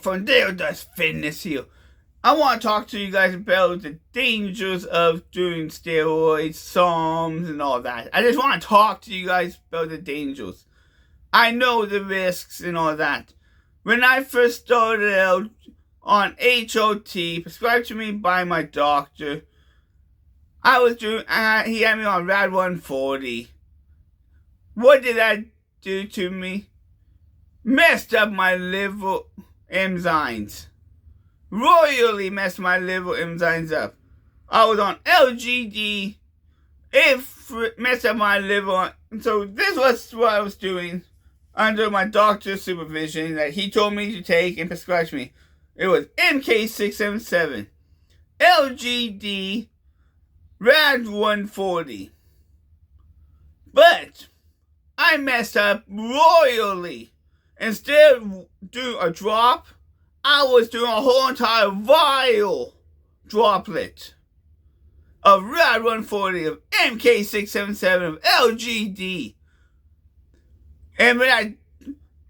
from DALEDOESFITNESS here. I want to talk to you guys about the dangers of doing steroids, psalms, and all that. I just want to talk to you guys about the dangers. I know the risks and all that. When I first started out on HOT, prescribed to me by my doctor, he had me on Rad 140. What did that do to me? Messed up my liver enzymes. Royally messed my liver enzymes up. I was on LGD. It messed up my liver. So this was what I was doing under my doctor's supervision that he told me to take and prescribed me. It was MK677, LGD, Rad 140. But I messed up royally. Instead of doing a drop, I was doing a whole entire vial droplet of Rad 140, of MK677, of LGD. And when I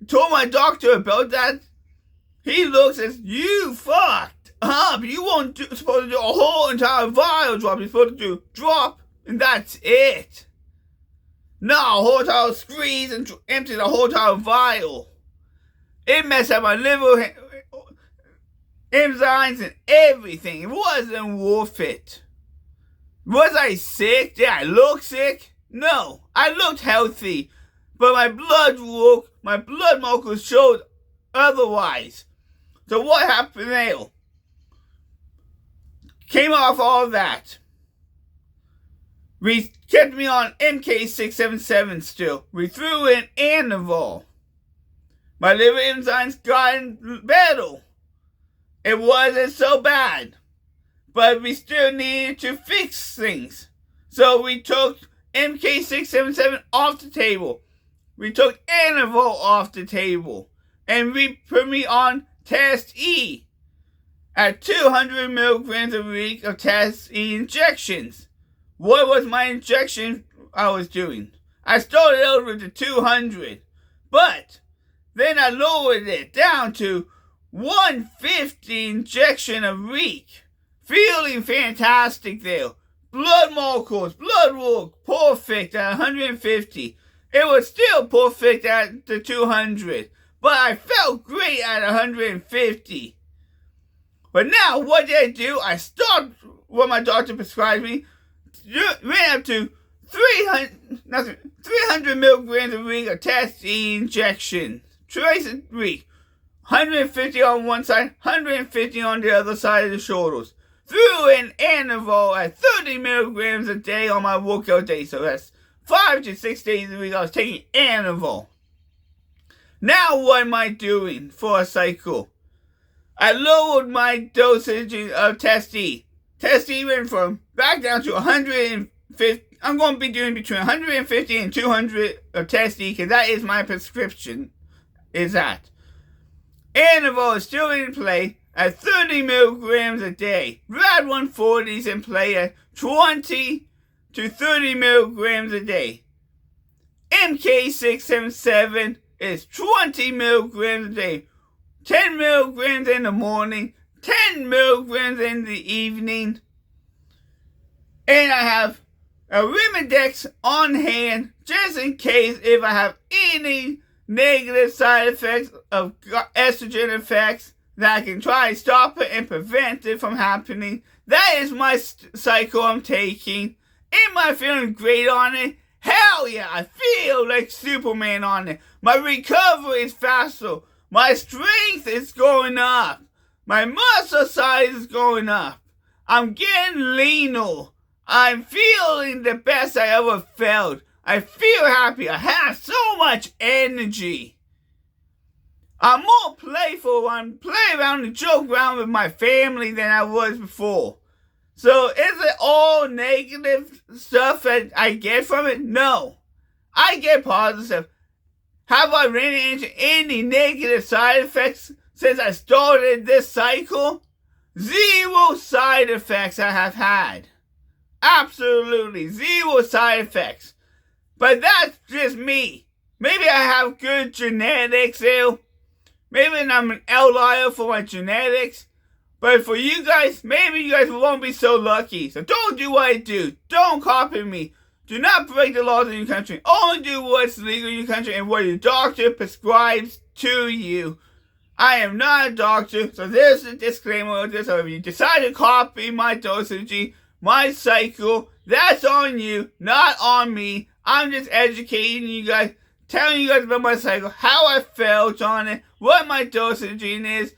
told my doctor about that, he looks as, you fucked up. You weren't supposed to do a whole entire vial drop. You're supposed to do drop, and that's it. No, a whole entire squeeze and empty the whole entire vial. It messed up my liver enzymes and everything. It wasn't worth it. Was I sick? Did I look sick? No, I looked healthy, but my blood markers showed otherwise. So what happened there? Came off all that. We kept me on MK677 still. We threw in Anival. My liver enzymes got better. It wasn't so bad, but we still needed to fix things. So we took MK677 off the table. We took Anival off the table. And we put me on Test E at 200 milligrams a week of Test E injections. What was my injection I was doing? I started out with the 200, but then I lowered it down to 150 injection a week. Feeling fantastic there. Blood markers, blood work, perfect at 150. It was still perfect at the 200, but I felt great at 150. But now what did I do? I stopped what my doctor prescribed me, ran up to 300 milligrams a week of Test E injection. Twice a week. 150 on one side, 150 on the other side of the shoulders. Threw in Anival at 30 milligrams a day on my workout day. So that's 5 to 6 days a week I was taking Anival. Now what am I doing for a cycle? I lowered my dosage of Test E. Test E went from back down to 150. I'm going to be doing between 150 and 200 of Test E because that is my prescription. Is that Anival is still in play at 30 milligrams a day. Rad 140 is in play at 20 to 30 milligrams a day. MK677 is 20 milligrams a day. 10 milligrams in the morning, 10 milligrams in the evening. And I have a Rimidex on hand just in case if I have any negative side effects of estrogen effects that I can try to stop it and prevent it from happening. That is my cycle I'm taking. Am I feeling great on it? Hell yeah, I feel like Superman on it. My recovery is faster. My strength is going up. My muscle size is going up. I'm getting leaner. I'm feeling the best I ever felt. I feel happy. I have so much energy. I'm more playful. I play around and joke around with my family than I was before. So is it all negative stuff that I get from it? No. I get positive stuff. Have I ran into any negative side effects since I started this cycle? 0 side effects I have had. Absolutely 0 side effects. But that's just me. Maybe I have good genetics there. Maybe I'm an outlier for my genetics. But for you guys, maybe you guys won't be so lucky. So don't do what I do. Don't copy me. Do not break the laws in your country. Only do what's legal in your country and what your doctor prescribes to you. I am not a doctor, so there's a disclaimer of this. So if you decide to copy my dosage, my cycle, that's on you, not on me. I'm just educating you guys, telling you guys about my cycle, how I felt on it, what my dosage is.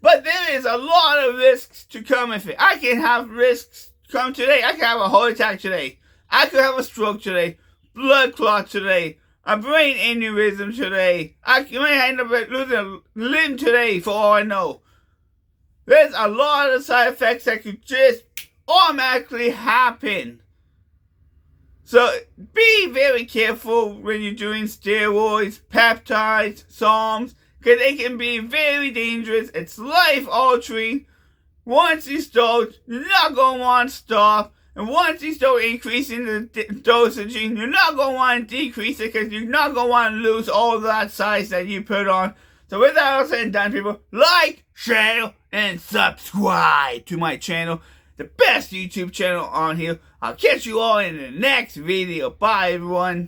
But there is a lot of risks to come with it. I can have risks come today. I can have a heart attack today. I could have a stroke today, blood clot today, a brain aneurysm today. I might end up losing a limb today for all I know. There's a lot of side effects that could just automatically happen. So be very careful when you're doing steroids, peptides, SARMs, because they can be very dangerous. It's life altering. Once you start, you're not going to want to stop. And once you start increasing the dosage, you're not going to want to decrease it because you're not going to want to lose all that size that you put on. So with that all said and done, people, like, share, and subscribe to my channel. The best YouTube channel on here. I'll catch you all in the next video. Bye, everyone.